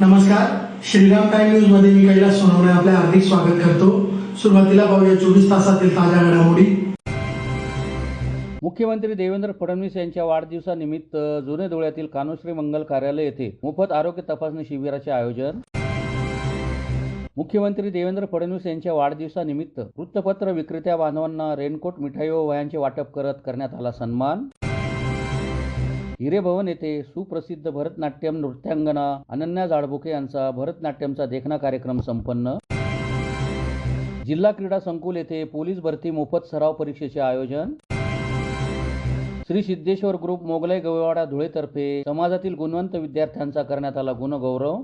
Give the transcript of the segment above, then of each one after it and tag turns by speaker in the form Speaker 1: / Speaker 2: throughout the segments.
Speaker 1: नमस्कार, Shriram time news मध्ये मी कैलास सोनवणे आपले हार्दिक स्वागत करतो। सुरुवातीला पाहूया 24 तासातील ताज्या घडामोडी।
Speaker 2: मुख्यमंत्री देवेंद्र फडणवीस यांच्या वाढदिवसानिमित्त जुने धुळ्यातील कान्होश्री मंगल कार्यालय येथे मोफत आरोग्य तपासणी शिबिराचे आयोजन। मुख्यमंत्री देवेंद्र फडणवीस यांच्या वाढदिवसानिमित्त वृत्तपत्र विक्रेत्या बांधवांना रेनकोट, मिठाई व वह्यांचे वाटप करण्यात आला सन्मान। हिरेभवन येथे सुप्रसिद्ध भरतनाट्यम नृत्यांगना अनन्या जाळबुके यांचा भरतनाट्यमचा देखणा कार्यक्रम संपन्न। जिल्हा क्रीडा संकुल येथे पोलीस भरती मोफत सराव परीक्षेचे आयोजन। श्री सिद्धेश्वर ग्रुप मोगलाई गवळवाडा धुळेतर्फे समाजातील गुणवंत विद्यार्थ्यांचा करण्यात आला गुणगौरव।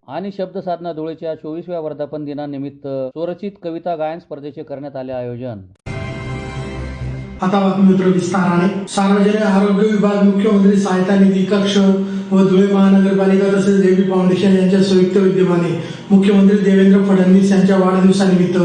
Speaker 2: आणि शब्दसाधना धुळेच्या 24व्या वर्धापन दिनानिमित्त स्वरचित कविता गायन स्पर्धेचे करण्यात आले आयोजन।
Speaker 1: आता बातमीपत्र विस्ताराने। सार्वजनिक आरोग्य विभाग, मुख्यमंत्री सहायता निधी कक्ष व धुळे महानगरपालिका तसेच एबी फाउंडेशन यांच्या संयुक्त विद्यमाने मुख्यमंत्री देवेंद्र फडणवीस यांच्या वाढदिवसानिमित्त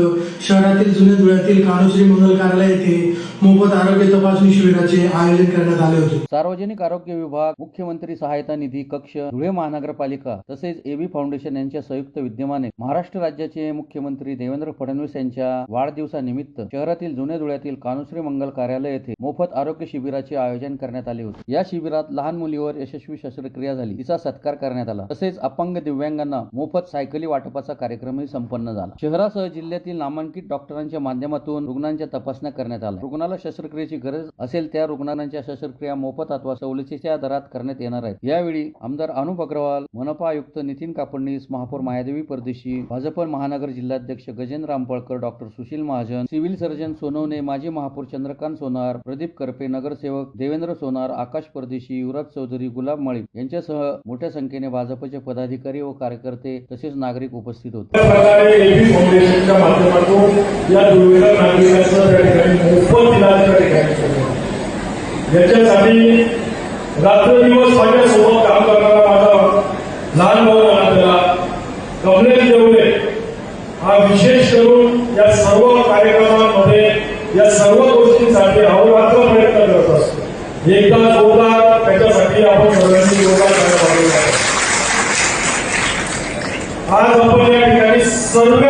Speaker 1: शहरातील जुने धुळ्यातील कान्होश्री मंगल कार्यालय येथे मोफत आरोग्य तपासणी शिबिराचे आयोजन करण्यात आले होते।
Speaker 2: सार्वजनिक आरोग्य विभाग, मुख्यमंत्री सहायता निधी कक्ष, धुळे महानगरपालिका तसेच एबी फाउंडेशन यांच्या संयुक्त विद्यमाने महाराष्ट्र राज्याचे मुख्यमंत्री देवेंद्र फडणवीस यांच्या वाढदिवसानिमित्त शहरातील जुने धुळ्यातील कान्होश्री मंगल कार्यालय येथे मोफत आरोग्य शिबिराचे आयोजन करण्यात आले होते। या शिबिरात लहान मुलीवर यशस्वी शस्त्रक्रिया झाली, तिचा सत्कार करण्यात आला। तसेच अपंग दिव्यांगांना मोफत सायकली वाटपाचा कार्यक्रमही संपन्न झाला। शहरासह जिल्ह्यातील नामांकित डॉक्टरांच्या माध्यमातून रुग्णांच्या तपासण्या करण्यात आल्या। रुग्णाला शस्त्रक्रियेची गरज असेल त्या रुग्णांच्या शस्त्रक्रिया मोफत अथवा सवलतीच्या दरात करण्यात येणार आहेत। यावेळी आमदार अनुप अग्रवाल, मनपा आयुक्त नितीन कापडणीस, महापौर मायादेवी परदेशी, भाजप महानगर जिल्हाध्यक्ष Gajendra Rampalkar, doctor Sushil Mahajan, civil surgeon Sonawane, माजी महापौर चंद्रकांत सोनार, प्रदीप करपे, नगरसेवक देवेंद्र सोनार, आकाश परदेशी, युवराज चौधरी, गुलाब माळी यांच्यासह मोठ्या संख्येने भाजपचे पदाधिकारी व कार्यकर्ते तसेच नागरिक उपस्थित होते।
Speaker 3: फाउंडेशनच्या माध्यमातून या दुर्गम नागरिकांचं याच्यासाठी रात्रदिवस माझ्यासोबत काम करणारा माझा लहान भाऊ आपल्याला कमलेश देवळे हा विशेष करून या सर्व कार्यक्रमांमध्ये या सर्व गोष्टींसाठी अहोरात्र प्रयत्न करत असतो। एकदा जोरदार त्याच्यासाठी आपण सर्वांनी योगदान करायला पाहिजे। आज आपण या ठिकाणी सर्व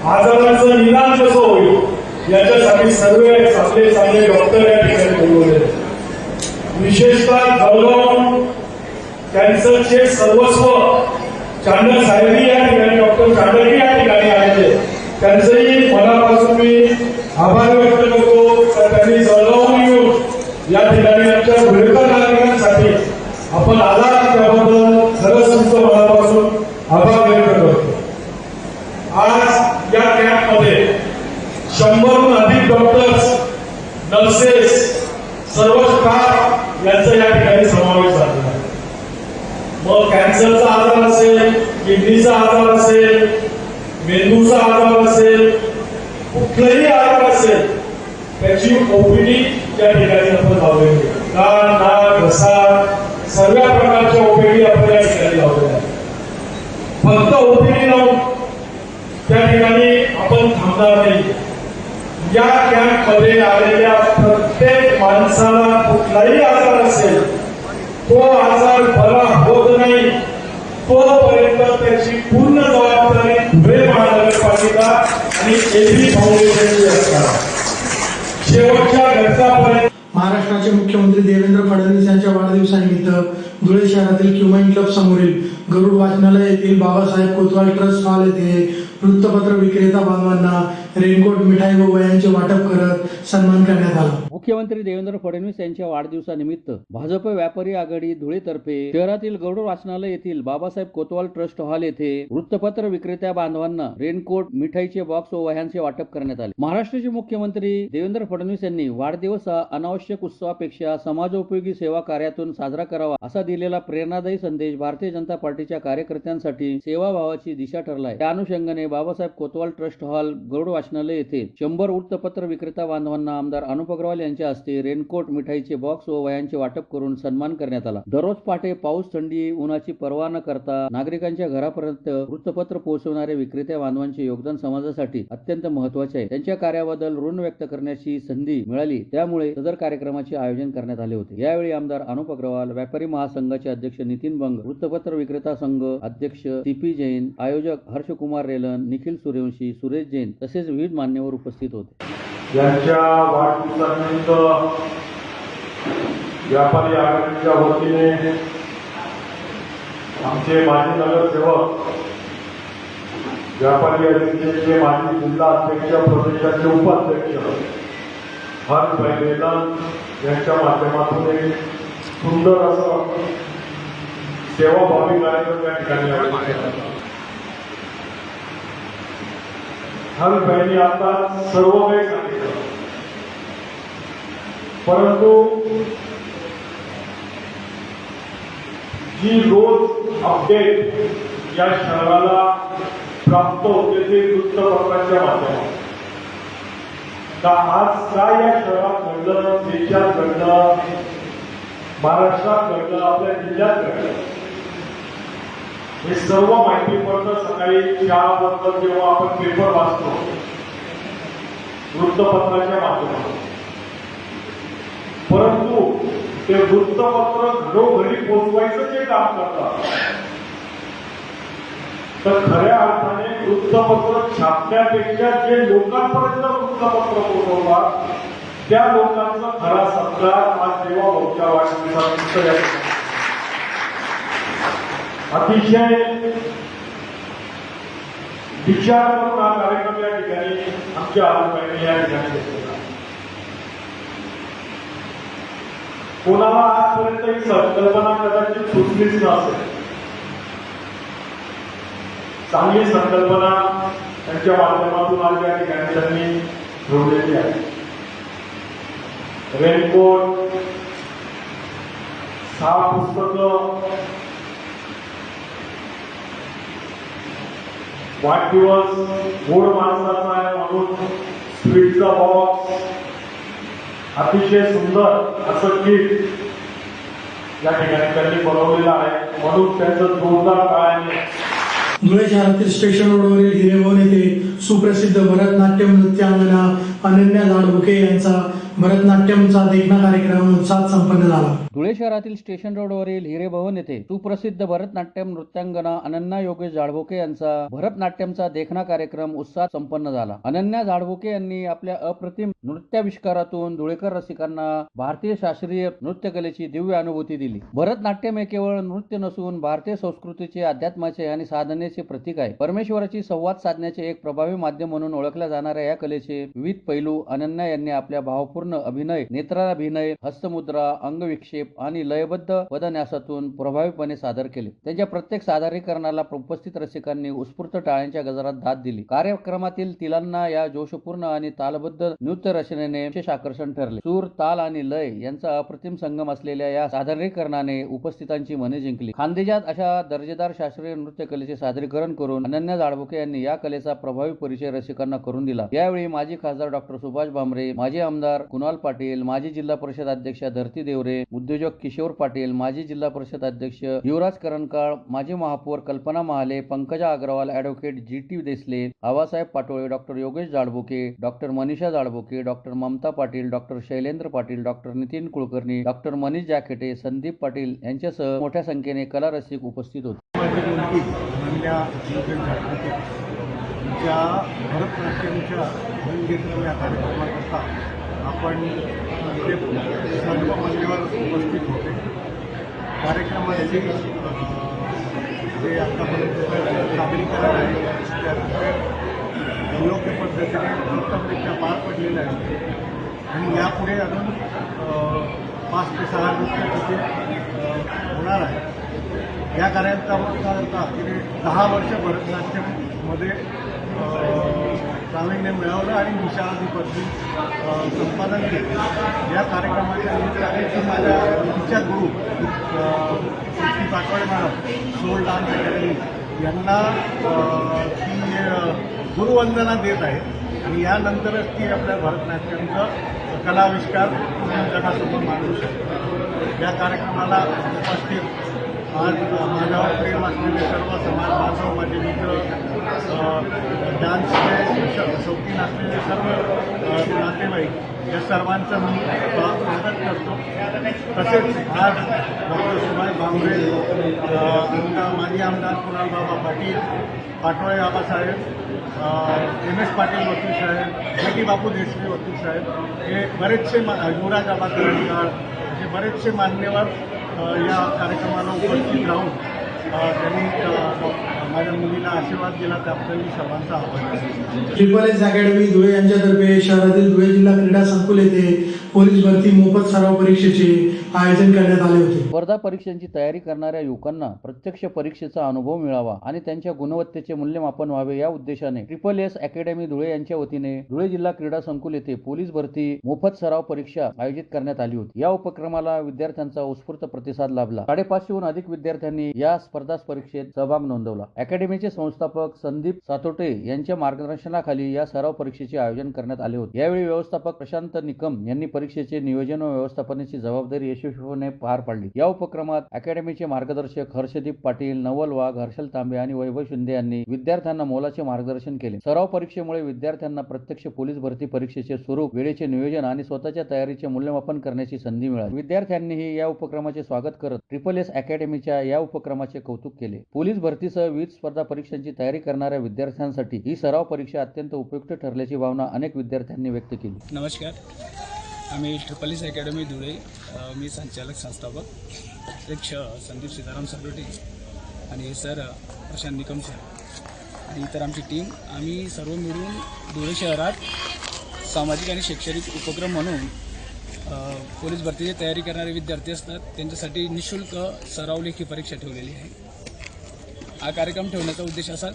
Speaker 3: आजाराचं निदान कसं होईल याच्यासाठी सर्व चांगले डॉक्टर या ठिकाणी बोलवले। विशेषतः जळगाव कॅन्सरचे सर्वस्व चांडक साहेबी या ठिकाणी, डॉक्टर चांडकी या ठिकाणी आलेले, त्यांचेही मनापासून मी आभार व्यक्त करतो। त्यांनी जळगावून येऊन या ठिकाणी आमच्या धुळेकर नागरिकांसाठी आपण आलात त्याबद्दल खरंच तुमचं मनापासून आभार व्यक्त करतो। आज या कॅम्पमध्ये 100हून अधिक डॉक्टर्स, नर्सेस, सर्व स्टाफ यांचा या ठिकाणी समावेश झालेला आहे। मग कॅन्सरचा आजार असेल, किडनीचा आजार असेल, मेंदूचा आजार असेल, कुठलाही आजार असेल त्याची ओपीडी या ठिकाणी आपण लावलेली आहे। कान, नाक, घसा सर्व प्रकारच्या ओपीडी आपण या ठिकाणी लावलेल्या आहेत। फक्त ओपीडी लावून त्या ठिकाणी आपण थांबणार नाही। या कॅम्पमध्ये आलेल्या प्रत्येक माणसाला कुठलाही आजार असेल, तो आजार बरा होत नाही तोपर्यंत त्याची पूर्ण जबाबदारी धुळे महानगरपालिका आणि एबी फाउंडेशनची असणार। शेवटच्या घटकापर्यंत
Speaker 1: महाराष्ट्राचे मुख्यमंत्री देवेंद्र फडणवीस यांच्या वाढदिवसानिमित्त धुळे शहरातील क्युमाइन क्लब समोरील गरुड वाचनालय येथील बाबासाहेब कोतवाल ट्रस्ट हॉल येथे वृत्तपत्र विक्रेता बांधवांना रेनकोट, मिठाई व वह्यांचे वाटप करत सन्मान करण्यात आला।
Speaker 2: मुख्यमंत्री देवेंद्र फडणवीस यांच्या वाढदिवसानिमित्त भाजप व्यापारी आघाडी धुळेतर्फे शहरातील गरुड वाचनालय येथील बाबासाहेब कोतवाल ट्रस्ट हॉल येथे वृत्तपत्र विक्रेत्या बांधवांना रेनकोट, मिठाईचे बॉक्स व वह्यांचे वाटप करण्यात आले। महाराष्ट्राचे मुख्यमंत्री देवेंद्र फडणवीस यांनी वाढदिवस हा अनावश्यक उत्सवापेक्षा समाजोपयोगी सेवा कार्यातून साजरा करावा असा दिलेला प्रेरणादायी संदेश भारतीय जनता पार्टीच्या कार्यकर्त्यांसाठी सेवाभावाची दिशा ठरला आहे। त्या अनुषंगाने बाबासाहेब कोतवाल ट्रस्ट हॉल गरुड वाचनालय येथे 100 वृत्तपत्र विक्रेता बांधवांना आमदार अनुप अग्रवाल यांच्या हस्ते रेनकोट, मिठाईचे बॉक्स व वह्यांचे वाटप करून सन्मान करण्यात आला. दररोज पहाटे पाऊस, थंडी, उन्हाची पर्वा न करता नागरिकांच्या घरापर्यंत वृत्तपत्र पोहोचवणारे विक्रेत्या बांधवांचे योगदान समाजासाठी अत्यंत महत्त्वाचे आहे. त्यांच्या कार्याबद्दल ऋण व्यक्त करण्याची संधी मिळाली, त्यामुळे सदर कार्यक्रमाचे आयोजन करण्यात आले होते. यावेळी आमदार अनुप अग्रवाल, व्यापारी महासंघाचे अध्यक्ष नितीन बंग, वृत्तपत्र विक्रेता संघ अध्यक्ष सी.पी. जैन, आयोजक हर्षकुमार रेलन, निखिल सूर्यवंशी, सुरेश जैन तसेच विविध मान्यवर उपस्थित होते.
Speaker 3: यांच्या वाढदिवसानिमित्त व्यापारी आघाडीच्या वतीने आमचे माजी नगरसेवक, व्यापारी आघाडीचे माजी जिल्हा अध्यक्ष, प्रदेशाचे उपाध्यक्ष हर्षभाई रेलन यांच्या माध्यमातून एक सुंदर असं सेवाभावी कार्यक्रम या ठिकाणी आयोजित केला. हर्षभाईंनी आता सर्व काही सांगितलं, परंतु जी रोज अपडेट या शहराला प्राप्त होते ते वृत्तपत्रांच्या माध्यमातून. आज काय या शहरात घडलं, देशात घडलं, महाराष्ट्रात घडलं, आपल्या जिल्ह्यात घडलं, हे सर्व माहिती पडतं सकाळी चहाबद्दल जेव्हा आपण पेपर वाचतो वृत्तपत्राच्या माध्यमातून. परंतु ते वृत्तपत्र घरोघरी पोहोचवायचं जे काम करतात, तर खऱ्या अर्थाने वृत्तपत्र छापण्यापेक्षा जे लोकांपर्यंत वृत्तपत्र पोहोचवतात त्या लोकांचा खरा सत्कार आज देवाभाऊच्या वाढदिवसानिमित्त अतिशय विचार करून हा कार्यक्रम या ठिकाणी आमच्या आजोबांनी या ठिकाणी घेतलेला. कोणाला आजपर्यंत ही संकल्पना कदाचित सुचलीच नसेल. चांगली संकल्पना त्यांच्या माध्यमातून आज या ठिकाणी त्यांनी ठेवलेली आहे. रेनकोट, 6 पुस्तकं, वाढदिवस गोड माणसाचा आहे म्हणून स्वीटचा बॉक्स, अतिशय सुंदर असं किट या ठिकाणी त्यांनी बनवलेलं आहे. म्हणून त्यांचं जोरदार टाळ्याने
Speaker 1: धुळे शहरातील स्टेशन रोडवरील हिरेभवन येथे सुप्रसिद्ध भरतनाट्यम नृत्यांगना अनन्या जाडबुके यांचा भरतनाट्यमचा देखणा कार्यक्रम उत्साहात संपन्न झाला.
Speaker 2: धुळे शहरातील स्टेशन रोडवरील हिरेभवन येथे सुप्रसिद्ध भरतनाट्यम नृत्यांगना अनन्या योगेश जाडबोके यांचा भरतनाट्यमचा देखणा कार्यक्रम उत्साहात संपन्न झाला. अनन्या जाडबोके यांनी आपल्या अप्रतिम नृत्याविष्कारातून धुळेकर रसिकांना भारतीय शास्त्रीय नृत्यकलेची दिव्य अनुभूती दिली. भरतनाट्यम हे केवळ नृत्य नसून भारतीय संस्कृतीचे, अध्यात्माचे आणि साधनेचे प्रतीक आहे. परमेश्वराची संवाद साधण्याचे एक प्रभावी माध्यम म्हणून ओळखल्या जाणाऱ्या या कलेचे विविध पैलू अनन्या यांनी आपल्या भावपूर्ण अभिनय, नेत्राभिनय, हस्तमुद्रा, अंगविक्षेप आणि लयबद्ध पदन्यासातून प्रभावीपणे सादर केले. त्यांच्या प्रत्येक सादरीकरणाला उपस्थित रसिकांनी उत्स्फूर्त टाळ्यांच्या गजरात दाद दिली. कार्यक्रमातील तिलांना या जोशपूर्ण आणि तालबद्ध नृत्य रचनेने विशेष आकर्षण ठरले. सूर, ताल आणि लय यांचा अप्रतिम संगम असलेल्या या सादरीकरणाने उपस्थितांची मने जिंकली. खानदेशात अशा दर्जेदार शास्त्रीय नृत्य कलेचे सादरीकरण करून अनन्या जाडबोके यांनी या कलेचा प्रभावी परिचय रसिकांना करून दिला. यावेळी माजी खासदार डॉक्टर सुभाष भामरे, माजी आमदार कुणाल पाटील, माजी जिल्हा परिषद अध्यक्षा धरती देवरे, उद्योजक किशोर पाटील, माजी जिल्हा परिषद अध्यक्ष युवराज करंकाळ, माजी महापौर Kalpana Mahale, Pankaja Agarwal, advocate G T. Desle, Abasaheb Patole, doctor Yogesh Jadboke, doctor Manisha Jadboke, doctor Mamta Patil, doctor Shailendra Patil, doctor Nitin Kulkarni, doctor Manish Jakhete, Sandeep Patil यांच्यासह मोठ्या संख्येने कला रसिक उपस्थित होते.
Speaker 4: ज्या भरतनाट्यमच्या रंगीत या कार्यक्रमाकरता आपण इथे सर्व मान्यवर उपस्थित होते. कार्यक्रमाचे जे आतापर्यंत सादरीकरण आहे त्या योग्य पद्धतीने उत्तमरित्या पार पडलेलं आहे आणि यापुढे अजून 5 ते 6 नृत्य तिथे होणार आहे. या कार्यक्रमाकरता तिने 10 वर्ष भरतनाट्यममध्ये प्रावीण्य मिळवलं आणि विशारदी पदवी संपादन केलं. या कार्यक्रमाच्या निमित्ताने माझ्या तिच्या गुरु Shri Patole madam, soul dance academy यांना ती गुरुवंदना देत आहे. आणि यानंतरच ती आपल्या भरतनाट्यमचं कलाविष्कार जगासमोर मांडू शकते. या कार्यक्रमाला उपस्थित आज माझ्यावर प्रेम असलेले सर्व समाज बांधव, माझे मित्र, डान्सचे शौकीन असलेले सर्व नातेवाईक, या सर्वांचं मी स्वागत करतो. तसेच आज डॉक्टर सुभाष भामरे, माजी आमदार कुणालबाबा पाटील, पाटोळे बाबासाहेब, एम.एस. पाटील वकील साहेब, जेटी बापू देशवी वकील साहेब, हे बरेचसे युवराज आबा करंडीकर, हे बरेचसे मान्यवर या कार्यक्रमाला उपस्थित राहून त्यांनी माझ्या मुलीला आशीर्वाद दिला, त्याबद्दल मी सर्वांचा आभार मानतो.
Speaker 1: ट्रिपल एस अकॅडमी धुळे यांच्यातर्फे शहरातील धुळे जिल्हा क्रीडा संकुल येथे पोलीस भरती मोफत सराव परीक्षेचे आयोजन करण्यात आले होते.
Speaker 2: स्पर्धा परीक्षांची तयारी करणाऱ्या युवकांना प्रत्यक्ष परीक्षेचा अनुभव मिळावा आणि त्यांच्या गुणवत्तेचे मूल्यमापन व्हावे या उद्देशाने ट्रिपल एस अकॅडमी धुळे यांच्या वतीने धुळे जिल्हा क्रीडा संकुल येथे पोलीस भरती मोफत सराव परीक्षा आयोजित करण्यात आली होती. या उपक्रमाला विद्यार्थ्यांचा उत्स्फूर्त प्रतिसाद लाभला. 550हून अधिक विद्यार्थ्यांनी या स्पर्धा परीक्षेत सहभाग नोंदवला. अकॅडमीचे संस्थापक संदीप सातोटे यांच्या मार्गदर्शनाखाली या सराव परीक्षेचे आयोजन करण्यात आले होते. यावेळी व्यवस्थापक प्रशांत निकम यांनी परीक्षेचे नियोजन व व्यवस्थापनाची जबाबदारी यशस्वीपणे पार पाडली. या उपक्रमात अकॅडमीचे मार्गदर्शक हर्षदीप पाटील, नवल वाघ, हर्षल तांबे आणि वैभव शिंदे यांनी विद्यार्थ्यांना मोलाचे मार्गदर्शन केले. सराव परीक्षेमुळे विद्यार्थ्यांना प्रत्यक्ष पोलीस भरती परीक्षेचे स्वरूप, वेळेचे नियोजन आणि स्वतःच्या तयारीचे मूल्यमापन करण्याची संधी मिळाली. विद्यार्थ्यांनीही या उपक्रमाचे स्वागत करत ट्रिपल एस अकॅडमीच्या या उपक्रमाचे कौतुक केले. पोलीस भरतीसह विविध स्पर्धा परीक्षांची तयारी करणाऱ्या विद्यार्थ्यांसाठी ही सराव परीक्षा अत्यंत उपयुक्त ठरल्याची भावना अनेक विद्यार्थ्यांनी व्यक्त केली.
Speaker 5: नमस्कार, आम्ही ट्रिपल एस अकॅडमी धुळे, मी संचालक संस्थापक अध्यक्ष संदीप सीताराम सातोटे आणि सर प्रशांत निकम सर आणि इतर आमची टीम, आम्ही सर्व मिळून धुळे शहरात सामाजिक आणि शैक्षणिक उपक्रम म्हणून पोलीस भरतीची तयारी करणारे विद्यार्थी असतात त्यांच्यासाठी निःशुल्क सराव लेखी परीक्षा ठेवलेली आहे. हा कार्यक्रम ठेवण्याचा उद्देश असा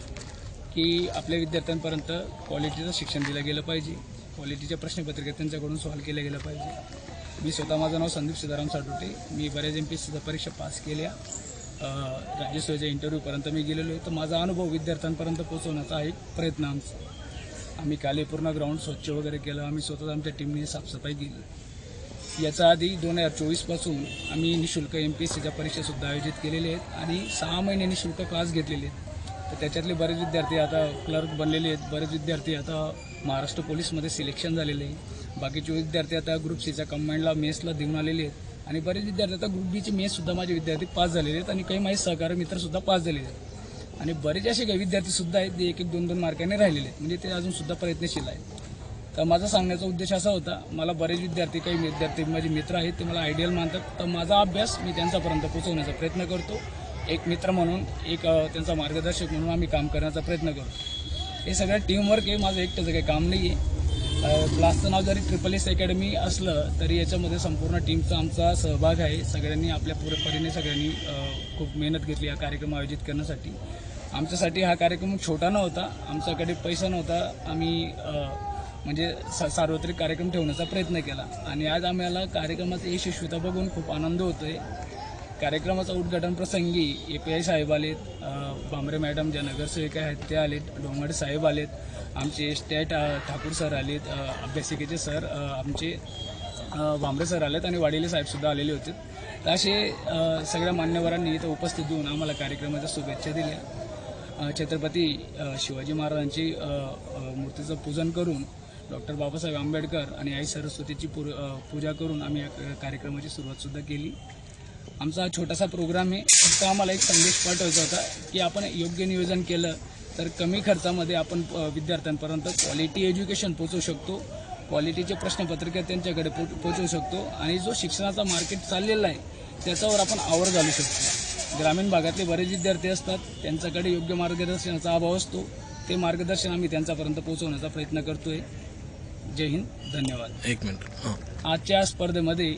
Speaker 5: की आपल्या विद्यार्थ्यांपर्यंत क्वालिटीचं शिक्षण दिलं गेलं पाहिजे, क्वालिटीच्या प्रश्नपत्रिका त्यांच्याकडून सॉल्व्ह केल्या गेल्या पाहिजे. मी स्वतः, माझं नाव संदीप सीताराम सातोटे, मी बऱ्याच MPSCच्या परीक्षा पास केल्या, राज्यसेवेच्या इंटरव्ह्यूपर्यंत मी गेलेलो आहे. तर माझा अनुभव विद्यार्थ्यांपर्यंत पोहोचवण्याचा एक प्रयत्न आमचा. आम्ही काल पूर्ण ग्राउंड स्वच्छ वगैरे केलं, आम्ही स्वतः आमच्या टीमने साफसफाई केली. याचा आधी 2024 पासून आम्ही निःशुल्क MPSCच्या परीक्षासुद्धा आयोजित केलेल्या आहेत आणि 6 महिने निःशुल्क क्लास घेतलेले आहेत. तर त्याच्यातले बरेच विद्यार्थी आता क्लर्क बनलेले आहेत, बरेच विद्यार्थी आता महाराष्ट्र पोलीसमध्ये सिलेक्शन झालेले आहे, बाकीचे विद्यार्थी आता ग्रुप सीच्या कंबाईंडला मेसला देऊन आलेले आहेत आणि बरेच विद्यार्थी आता ग्रुप बीची मेससुद्धा माझे विद्यार्थी पास झालेले आहेत आणि काही माझे सहकारी मित्रसुद्धा पास झालेले आहेत आणि बरेच असे काही विद्यार्थीसुद्धा आहेत ते 1-1, 2-2 मार्काने राहिलेले आहेत, म्हणजे ते अजूनसुद्धा प्रयत्नशील आहेत. तर माझा सांगण्याचा उद्देश असा होता, मला बरेच विद्यार्थी, काही विद्यार्थी माझे मित्र आहेत, ते मला आयडियल मानतात, तर माझा अभ्यास मी त्यांच्यापर्यंत पोहोचवण्याचा प्रयत्न करतो. एक मित्र म्हणून, एक त्यांचा मार्गदर्शक म्हणून आम्ही काम करण्याचा प्रयत्न करतो. हे सगळं टीमवर्क आहे, माझं एकट्याचं काही काम नाही आहे. क्लासचं नाव जरी ट्रिपल एस अकॅडमी असलं तरी याच्यामध्ये संपूर्ण टीमचा आमचा सहभाग आहे. सगळ्यांनी आपल्या परीने सगळ्यांनी खूप मेहनत घेतली हा कार्यक्रम आयोजित करण्यासाठी. आमच्यासाठी हा कार्यक्रम छोटा नव्हता, आमच्याकडे पैसा नव्हता, आम्ही म्हणजे सार्वत्रिक कार्यक्रम ठेवण्याचा प्रयत्न केला आणि आज आम्हाला कार्यक्रमाची यशस्वीता बघून खूप आनंद होतोय. कार्यक्रमाचा उद्घाटन प्रसंगी API साहेब आलेत, भामरे मॅडम ज्या नगरसेविका आहेत त्या आलेत, डोंगरे साहेब आलेत, आमचे स्टॅट ठाकूर सर आलेत, अभ्यासिकेचे सर आमचे भामरे सर आलेत आणि वाडिले साहेबसुद्धा आलेले होते. तर असे सगळ्या मान्यवरांनी इथं उपस्थित देऊन आम्हाला कार्यक्रमाच्या शुभेच्छा दिल्या. छत्रपती शिवाजी महाराजांची मूर्तीचं पूजन करून, डॉक्टर बाबासाहेब आंबेडकर आणि आई सरस्वतीची पूजा करून आम्ही या कार्यक्रमाची सुरुवातसुद्धा केली. आमचा हा छोटासा प्रोग्राम आहे, फक्त आम्हाला एक संदेश पाठवायचा होता की आपण योग्य नियोजन केलं तर कमी खर्चामध्ये आपण विद्यार्थ्यांपर्यंत क्वालिटी एज्युकेशन पोहोचवू शकतो, क्वालिटीचे प्रश्नपत्रिका त्यांच्याकडे पोहोचवू शकतो आणि जो शिक्षणाचा मार्केट चाललेला आहे त्याच्यावर आपण आवर घालू शकतो. ग्रामीण भागातले बरेच विद्यार्थी असतात, त्यांच्याकडे योग्य मार्गदर्शनाचा अभाव असतो, ते मार्गदर्शन आम्ही त्यांच्यापर्यंत पोहोचवण्याचा प्रयत्न करतोय. जय हिंद, धन्यवाद.
Speaker 6: एक मिनिट.
Speaker 5: आजच्या स्पर्धेमध्ये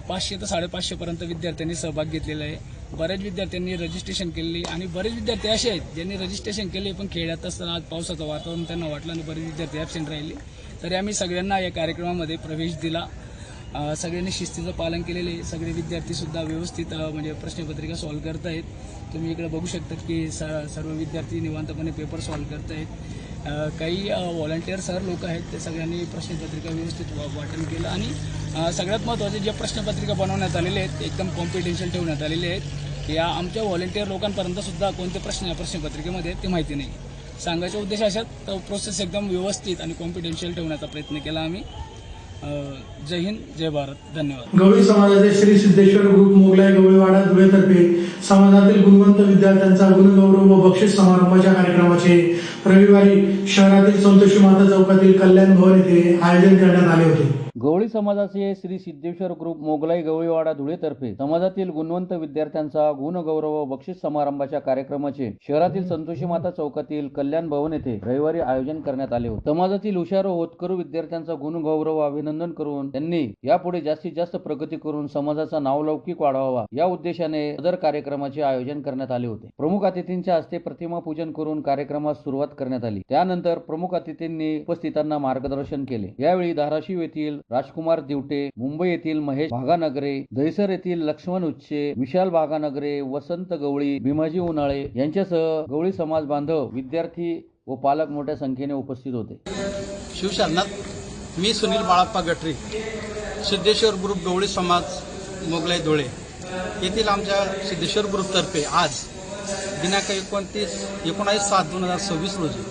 Speaker 5: 500 ते 550 पर्यंत विद्यार्थ्यांनी सहभाग घेतलेला आहे. बऱ्याच विद्यार्थ्यांनी रजिस्ट्रेशन केलेली आणि बरेच विद्यार्थी असे आहेत ज्यांनी रजिस्ट्रेशन केले पण खेड्यात असताना आज पावसाचं वातावरण त्यांना वाटलं आणि बरेच विद्यार्थी ॲबसेंट राहिले. तरी आम्ही सगळ्यांना या कार्यक्रमामध्ये प्रवेश दिला सगळ्यांनी शिस्तीचं पालन केलेले आहे. सगळे विद्यार्थीसुद्धा व्यवस्थित म्हणजे प्रश्नपत्रिका सॉल्व्ह करत आहेत. तुम्ही इकडे बघू शकता की सर्व विद्यार्थी निवांतपणे पेपर सॉल्व्ह करत आहेत. काही व्हॉलंटियर सर लोक आहेत, ते सगळ्यांनी प्रश्नपत्रिका व्यवस्थित वाटण केलं आणि सगळ्यात महत्त्वाचे जे प्रश्नपत्रिका बनवण्यात आलेले आहेत एकदम कॉम्पिटिशियल ठेवण्यात आलेले आहेत. या आमच्या व्हॉलंटियर लोकांपर्यंत सुद्धा कोणते प्रश्न या प्रश्नपत्रिकेमध्ये ते माहिती नाही. सांगायचा उद्देश अशात तर प्रोसेस एकदम व्यवस्थित आणि कॉम्पिटिशियल ठेवण्याचा प्रयत्न केला आम्ही. जय हिंद, जय भारत, धन्यवाद.
Speaker 1: गवळी समाजाचे श्री सिद्धेश्वर ग्रुप मोगलाई गवळीवाडा धुळेतर्फे समाजातील गुणवंत विद्यार्थ्यांचा गुणगौरव व बक्षीस समारंभाच्या कार्यक्रमाचे रविवारी शहरातील संतोषी माता चौकातील कल्याण भवन येथे आयोजन करण्यात आले होते.
Speaker 2: गवळी समाजाचे श्री सिद्धेश्वर ग्रुप मोगलाई गवळीवाडा धुळेतर्फे समाजातील गुणवंत विद्यार्थ्यांचा गुणगौरव व बक्षीस समारंभाच्या कार्यक्रमाचे शहरातील संतोषी माता चौकातील कल्याण भवन येथे रविवारी आयोजन करण्यात आले होते. समाजातील हुशार व होतकरू विद्यार्थ्यांचा गुणगौरव व अभिनंदन करून त्यांनी यापुढे जास्तीत जास्त प्रगती करून समाजाचा नावलौकिक वाढवावा या उद्देशाने सदर कार्यक्रमाचे आयोजन करण्यात आले होते. प्रमुख अतिथींच्या हस्ते प्रतिमा पूजन करून कार्यक्रमास सुरुवात करण्यात आली. त्यानंतर प्रमुख अतिथींनी उपस्थितांना मार्गदर्शन केले. यावेळी धाराशिव येथील राजकुमार दिवटे, मुंबई येथील महेश भागानगरे, दहिसर येथील लक्ष्मण उच्चे, विशाल भागानगरे, वसंत गवळी, भीमाजी उन्हाळे यांच्यासह गवळी समाज बांधव, विद्यार्थी व पालक मोठ्या संख्येने उपस्थित होते.
Speaker 6: शिवशरणात मी सुनील बाळाप्पा गटरी, सिद्धेश्वर ग्रुप गवळी समाज मोगलाई धुळे येथील आमच्या सिद्धेश्वर ग्रुपतर्फे आज दिनांक 19/7/2026 रोजी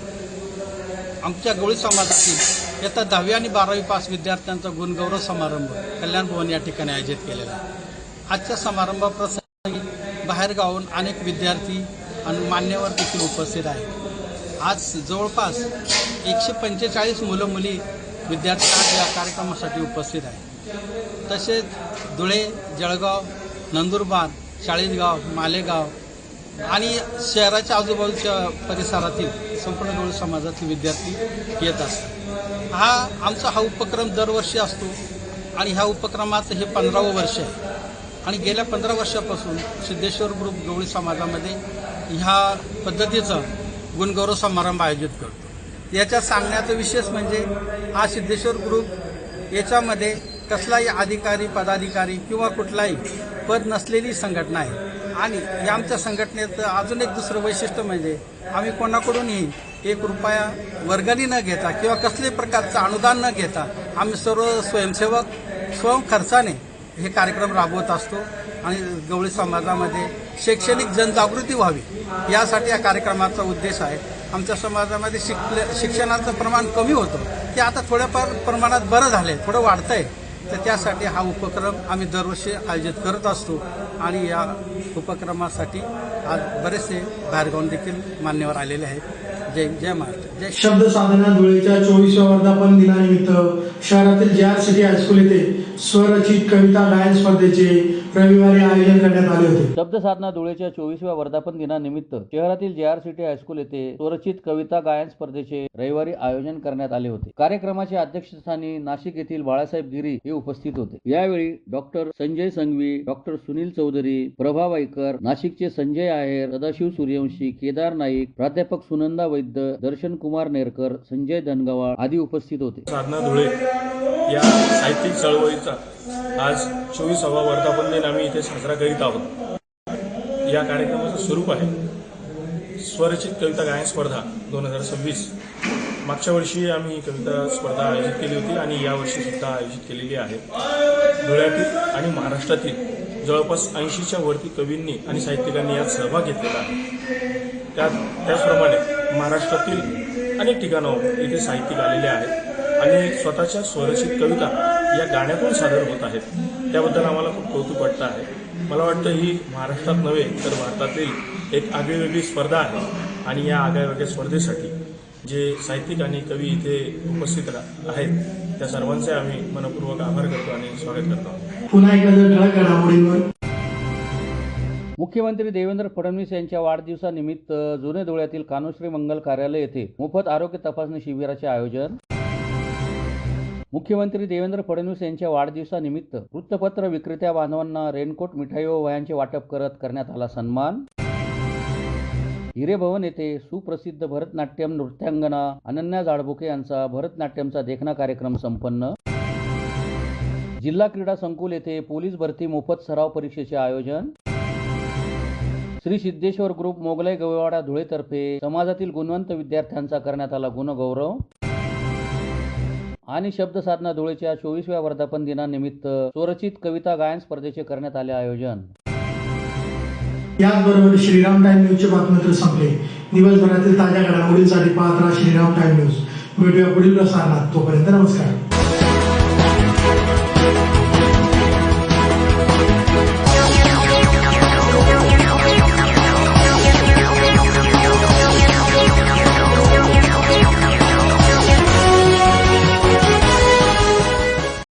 Speaker 6: आमच्या गवळी समाजातील इयत्ता 10वी आणि 12वी पास विद्यार्थ्यांचा गुणगौरव समारंभ कल्याण भवन या ठिकाणी आयोजित केलेला आहे. आजच्या समारंभाप्रसंगी बाहेरगावून अनेक विद्यार्थी आणि मान्यवर देखील उपस्थित आहेत. आज जवळपास 145 मुलं मुली विद्यार्थी आज या कार्यक्रमासाठी उपस्थित आहेत. तसेच धुळे, जळगाव, नंदुरबार, चाळीसगाव, मालेगाव आणि शहराच्या आजूबाजूच्या परिसरातील संपूर्ण गवळी समाजातील विद्यार्थी येत असतात. आमचा उपक्रम दरवर्षी असतो आणि ह्या उपक्रमाचं हे 15वं वर्ष आहे आणि गेल्या 15 वर्षापासून सिद्धेश्वर ग्रुप गवळी समाजामध्ये ह्या पद्धतीचा गुणगौरव समारंभ आयोजित करतो. याच्या सांगण्याचा विशेष म्हणजे हा सिद्धेश्वर ग्रुप याच्यामध्ये कसलाही अधिकारी, पदाधिकारी किंवा कुठलाही पद नसलेली संघटना आहे आणि या आमच्या संघटनेचं अजून एक दुसरं वैशिष्ट्य म्हणजे आम्ही कोणाकडूनही 1 रुपया वर्गणी न घेता किंवा कसल्याही प्रकारचं अनुदान न घेता आम्ही सर्व स्वयंसेवक स्वखर्चाने हे कार्यक्रम राबवत असतो आणि गवळी समाजामध्ये शैक्षणिक जनजागृती व्हावी यासाठी या कार्यक्रमाचा उद्देश आहे. आमच्या समाजामध्ये शिक्षणाचं प्रमाण कमी होतं ते आता थोड्याफार प्रमाणात बरं झालंय, थोडं वाढतंय. तर त्यासाठी हा उपक्रम आम्ही दरवर्षी आयोजित करत असतो आणि या उपक्रमासाठी आज बरेचसे बाहेरगावून देखील मान्यवर आलेले आहेत. जय महाराष्ट्र, जय.
Speaker 1: शब्द साधना धुळेच्या 24व्या वर्धापन दिनानिमित्त शहरातील JR सिटी हायस्कूल येथे स्वरचित कविता गायन स्पर्धेचे रविवारी आयोजन करण्यात आले होते.
Speaker 2: शब्द साधना धुळेच्या 24व्या वर्धापन दिनानिमित्त शहरातील JR सिटी हायस्कूल येथे स्वरचित कविता गायन स्पर्धेचे रविवारी आयोजन करण्यात आले होते. कार्यक्रमाच्या अध्यक्षस्थानी नाशिक येथील बाळासाहेब गिरी हे उपस्थित होते. यावेळी डॉक्टर संजय संघवी, डॉक्टर सुनील चौधरी, प्रभा वाईकर, नाशिकचे संजय आहेर, सदाशिव सूर्यवंशी, केदार नाईक, प्राध्यापक सुनंदा वैद्य, दर्शन कुमार नेरकर, संजय धनगवाळ आदी उपस्थित होते.
Speaker 7: साधना धुळे या साहित्यिक चळवळीचा आज 24वा वर्धापन दिन आम्ही इथे साजरा करीत आहोत. या कार्यक्रमाचं स्वरूप आहे स्वरचित कविता गायन स्पर्धा 2026. मागच्या वर्षी आम्ही कविता स्पर्धा आयोजित केली होती आणि यावर्षी सुद्धा आयोजित केलेली आहे. धुळ्यातील आणि महाराष्ट्रातील जवळपास 80च्या वरती कवींनी आणि साहित्यिकांनी यात सहभाग घेतलेला आहे. त्याचप्रमाणे महाराष्ट्रातील अनेक ठिकाणाहून इथे साहित्यिक आलेले आहेत आणि स्वतःच्या स्वरचित कविता या गाण्यातून सादर होत आहेत. त्याबद्दल आम्हाला खूप कौतुक वाटतं आहे. मला वाटतं ही महाराष्ट्रात नव्हे तर भारतातील एक आगळीवेगळी स्पर्धा आहे आणि या आगळ्यावेगळ्या स्पर्धेसाठी जे साहित्यिक आणि कवी इथे उपस्थित आहेत त्या सर्वांचे आम्ही मनपूर्वक आभार करतो आणि स्वागत करतो.
Speaker 1: पुन्हा एकदा ठळक घडामोडींवर.
Speaker 2: मुख्यमंत्री देवेंद्र फडणवीस यांच्या वाढदिवसानिमित्त जुने धुळ्यातील कान्होश्री मंगल कार्यालय येथे मोफत आरोग्य तपासणी शिबिराचे आयोजन. मुख्यमंत्री देवेंद्र फडणवीस यांच्या वाढदिवसानिमित्त वृत्तपत्र विक्रेत्या बांधवांना रेनकोट, मिठाई व वह्यांचे वाटप करण्यात आला सन्मान. हिरेभवन येथे सुप्रसिद्ध भरतनाट्यम नृत्यांगना अनन्या जाळबुके यांचा भरतनाट्यमचा देखणा कार्यक्रम संपन्न. जिल्हा क्रीडा संकुल येथे पोलीस भरती मोफत सराव परीक्षेचे आयोजन. श्री सिद्धेश्वर ग्रुप मोगलाई गवळवाडा धुळेतर्फे समाजातील गुणवंत विद्यार्थ्यांचा करण्यात आला गुणगौरव. आणि शब्दसाधना धुळेच्या 24व्या वर्धापन दिनानिमित्त स्वरचित कविता गायन स्पर्धेचे करण्यात आले आयोजन.
Speaker 1: याचबरोबर श्रीराम टाइम न्यूजचे बातमीपत्र संपले. दिवसभरातील ताज्या घडामोडींसाठी पाहत राहा श्रीराम टाइम न्यूज. भेटूया पुढील प्रसारणात. तोपर्यंत नमस्कार.